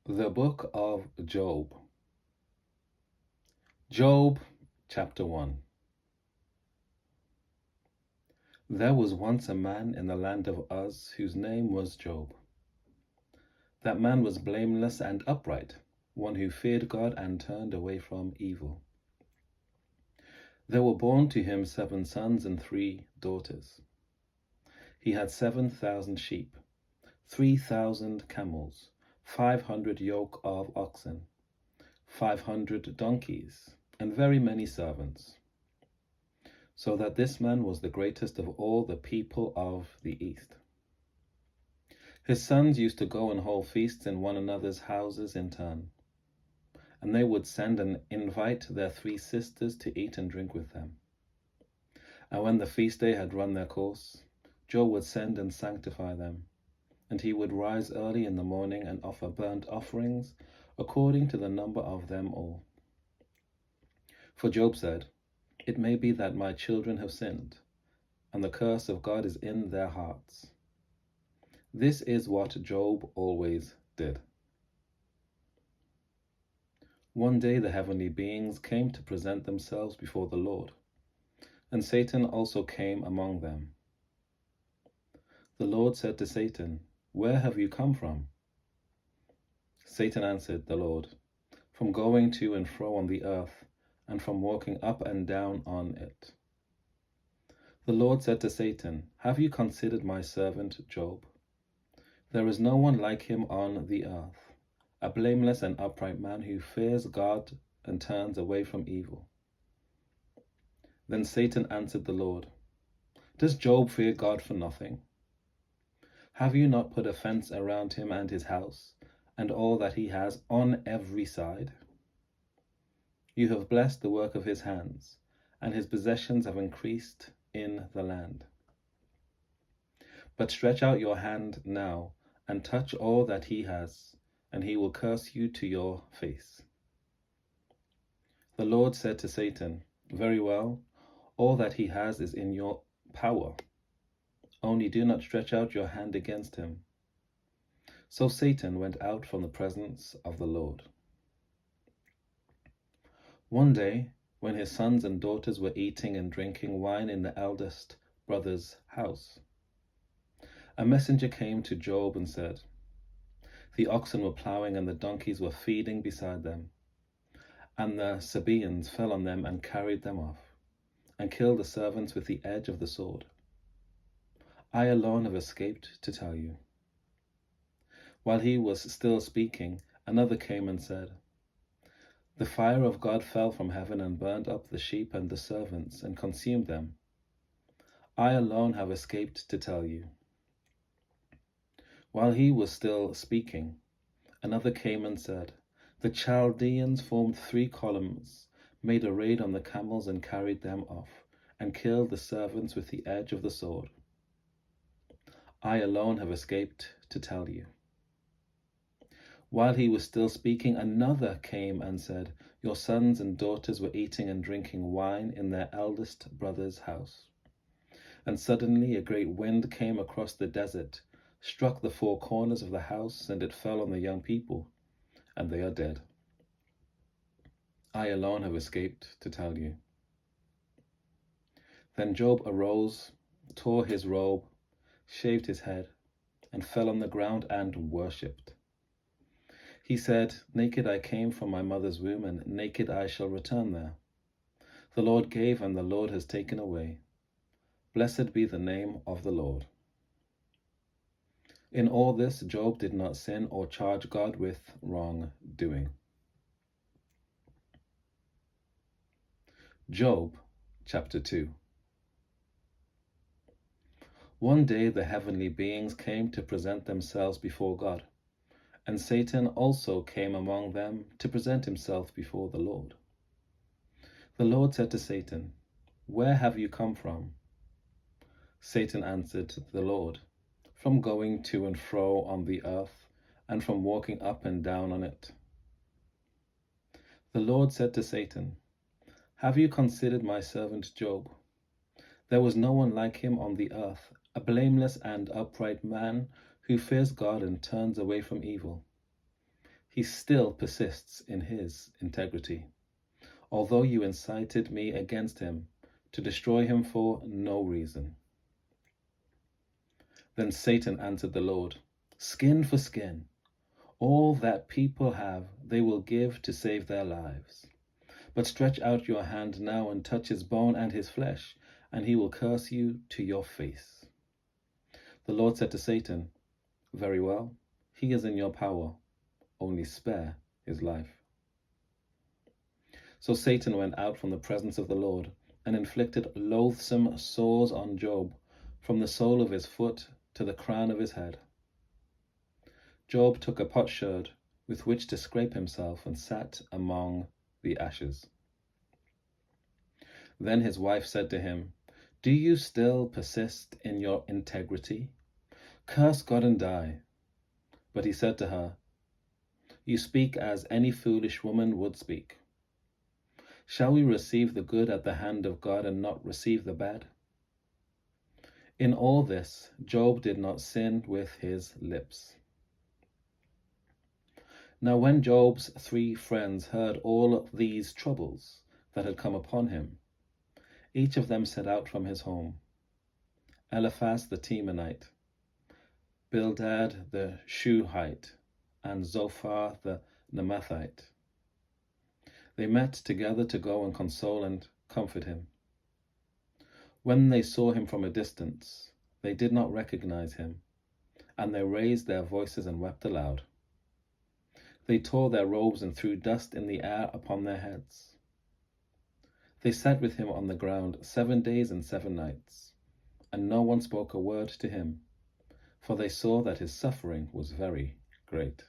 The Book of Job. Job, chapter 1. There was once a man in the land of Uz whose name was Job. That man was blameless and upright, one who feared God and turned away from evil. There were born to him 7 sons and 3 daughters. He had 7,000 sheep, 3,000 camels, 500 yoke of oxen, 500 donkeys, and very many servants, so that this man was the greatest of all the people of the East. His sons used to go and hold feasts in one another's houses in turn, and they would send and invite their 3 sisters to eat and drink with them. And when the feast day had run their course, Job would send and sanctify them, and he would rise early in the morning and offer burnt offerings according to the number of them all. For Job said, "It may be that my children have sinned, and the curse of God is in their hearts." This is what Job always did. One day the heavenly beings came to present themselves before the Lord, and Satan also came among them. The Lord said to Satan, "Where have you come from?" Satan answered the Lord, "From going to and fro on the earth, and from walking up and down on it." The Lord said to Satan, "Have you considered my servant Job? There is no one like him on the earth, a blameless and upright man who fears God and turns away from evil." Then Satan answered the Lord, "Does Job fear God for nothing? Have you not put a fence around him and his house, and all that he has on every side? You have blessed the work of his hands, and his possessions have increased in the land. But stretch out your hand now and touch all that he has, and he will curse you to your face." The Lord said to Satan, "Very well, all that he has is in your power. Only do not stretch out your hand against him." So Satan went out from the presence of the Lord. One day, when his sons and daughters were eating and drinking wine in the eldest brother's house, a messenger came to Job and said, "The oxen were plowing and the donkeys were feeding beside them, and the Sabaeans fell on them and carried them off, and killed the servants with the edge of the sword. I alone have escaped to tell you." While he was still speaking, another came and said, "The fire of God fell from heaven and burned up the sheep and the servants and consumed them. I alone have escaped to tell you." While he was still speaking, another came and said, "The Chaldeans formed 3 columns, made a raid on the camels and carried them off, and killed the servants with the edge of the sword. I alone have escaped to tell you." While he was still speaking, another came and said, "Your sons and daughters were eating and drinking wine in their eldest brother's house. And suddenly a great wind came across the desert, struck the 4 corners of the house, and it fell on the young people, and they are dead. I alone have escaped to tell you." Then Job arose, tore his robe, shaved his head, and fell on the ground and worshipped. He said, "Naked I came from my mother's womb, and naked I shall return there. The Lord gave, and the Lord has taken away. Blessed be the name of the Lord." In all this, Job did not sin or charge God with wrongdoing. Job, chapter 2. One day the heavenly beings came to present themselves before God, and Satan also came among them to present himself before the Lord. The Lord said to Satan, "Where have you come from?" Satan answered the Lord, "From going to and fro on the earth, and from walking up and down on it." The Lord said to Satan, "Have you considered my servant Job? There was no one like him on the earth, a blameless and upright man who fears God and turns away from evil. he still persists in his integrity, although you incited me against him to destroy him for no reason. Then Satan answered the Lord, "Skin for skin. All that people have they will give to save their lives. But stretch out your hand now and touch his bone and his flesh, and he will curse you to your face." The Lord said to Satan, "Very well, he is in your power. Only spare his life." So Satan went out from the presence of the Lord and inflicted loathsome sores on Job from the sole of his foot to the crown of his head. Job took a potsherd with which to scrape himself and sat among the ashes. Then his wife said to him, "Do you still persist in your integrity? Curse God and die." But he said to her, "You speak as any foolish woman would speak. Shall we receive the good at the hand of God and not receive the bad?" In all this, Job did not sin with his lips. Now when Job's 3 friends heard all these troubles that had come upon him, each of them set out from his home: Eliphaz the Temanite, Bildad the Shuhite, and Zophar the Naamathite. They met together to go and console and comfort him. When they saw him from a distance, they did not recognize him, and they raised their voices and wept aloud. They tore their robes and threw dust in the air upon their heads. They sat with him on the ground 7 days and 7 nights, and no one spoke a word to him, for they saw that his suffering was very great.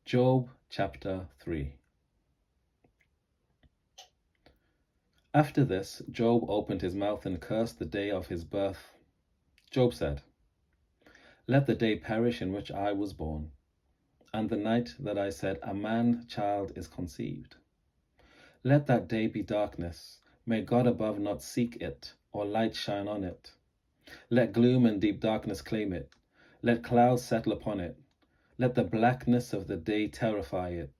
Job chapter 3. After this, Job opened his mouth and cursed the day of his birth. Job said, "Let the day perish in which I was born, and the night that I said, a man-child is conceived. Let that day be darkness. May God above not seek it, or light shine on it. Let gloom and deep darkness claim it. Let clouds settle upon it. Let the blackness of the day terrify it.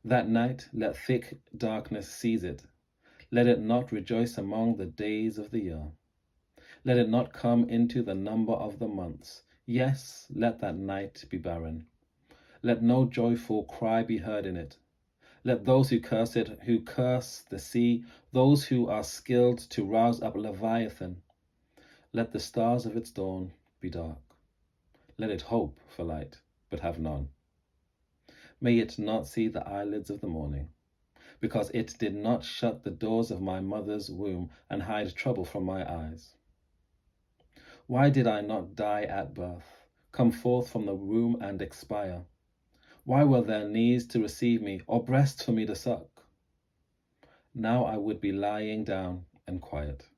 That night let thick darkness seize it. Let it not rejoice among the days of the year. Let it not come into the number of the months. Yes, let that night be barren. Let no joyful cry be heard in it. Let those who curse it, who curse the sea, those who are skilled to rouse up Leviathan. Let the stars of its dawn be dark. Let it hope for light, but have none. May it not see the eyelids of the morning, because it did not shut the doors of my mother's womb and hide trouble from my eyes. Why did I not die at birth, come forth from the womb and expire? Why were there knees to receive me, or breasts for me to suck? Now I would be lying down and quiet.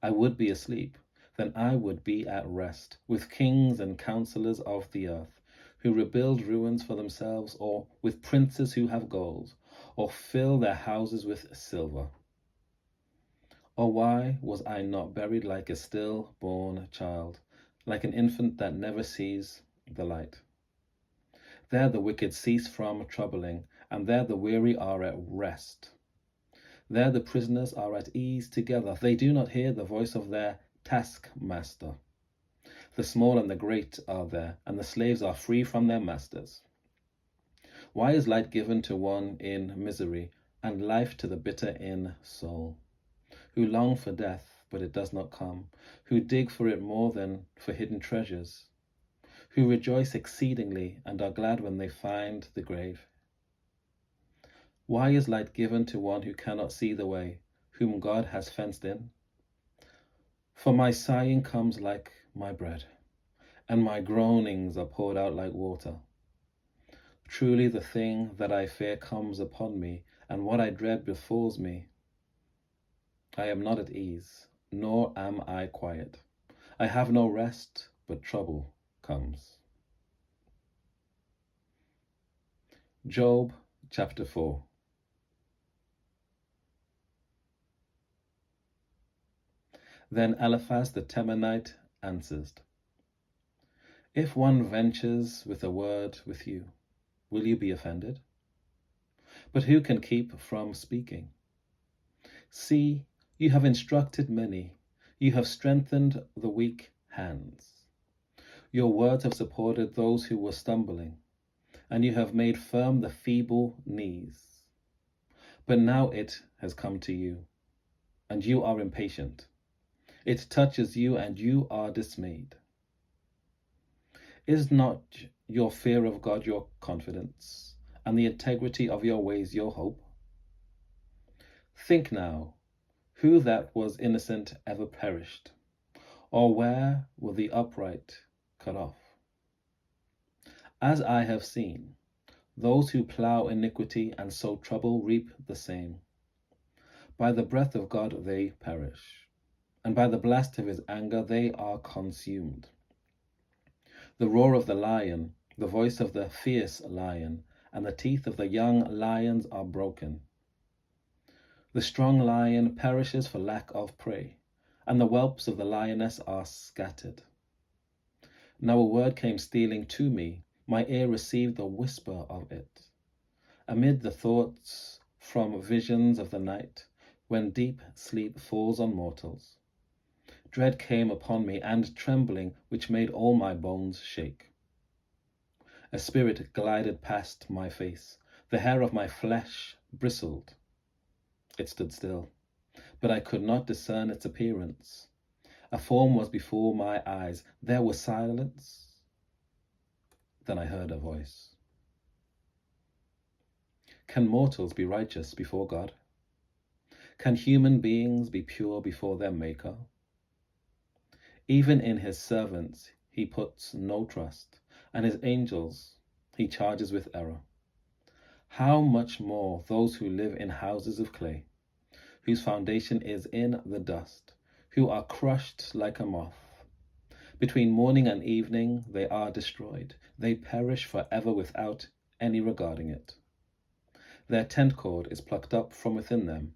I would be asleep, then I would be at rest with kings and counselors of the earth, who rebuild ruins for themselves, or with princes who have gold, or fill their houses with silver. Or why was I not buried like a still-born child, like an infant that never sees the light? There the wicked cease from troubling, and there the weary are at rest. There the prisoners are at ease together. They do not hear the voice of their taskmaster. The small and the great are there, and the slaves are free from their masters. Why is light given to one in misery, and life to the bitter in soul, who long for death, but it does not come, who dig for it more than for hidden treasures, who rejoice exceedingly and are glad when they find the grave? Why is light given to one who cannot see the way, whom God has fenced in? For my sighing comes like my bread, and my groanings are poured out like water. Truly the thing that I fear comes upon me, and what I dread befalls me. I am not at ease, nor am I quiet. I have no rest, but trouble comes. Job chapter 4. Then Eliphaz the Temanite answered, If one ventures with a word with you, will you be offended? But who can keep from speaking? See, you have instructed many, you have strengthened the weak hands. Your words have supported those who were stumbling, and you have made firm the feeble knees. But now it has come to you, and you are impatient. It touches you, and you are dismayed. Is not your fear of God your confidence, and the integrity of your ways your hope? Think now, who that was innocent ever perished, or where were the upright cut off? As I have seen, those who plough iniquity and sow trouble reap the same. By the breath of God they perish, and by the blast of his anger they are consumed. The roar of the lion, the voice of the fierce lion, and the teeth of the young lions are broken. The strong lion perishes for lack of prey, and the whelps of the lioness are scattered. Now a word came stealing to me, my ear received the whisper of it. Amid the thoughts from visions of the night, when deep sleep falls on mortals, dread came upon me, and trembling which made all my bones shake. A spirit glided past my face, the hair of my flesh bristled. It stood still, but I could not discern its appearance. A form was before my eyes. There was silence. Then I heard a voice. Can mortals be righteous before God? Can human beings be pure before their Maker? Even in his servants he puts no trust, and his angels he charges with error. How much more those who live in houses of clay, whose foundation is in the dust, who are crushed like a moth. Between morning and evening they are destroyed. They perish forever without any regarding it. Their tent cord is plucked up from within them,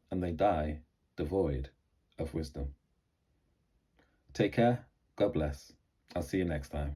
and they die devoid of wisdom. Take care. God bless. I'll see you next time.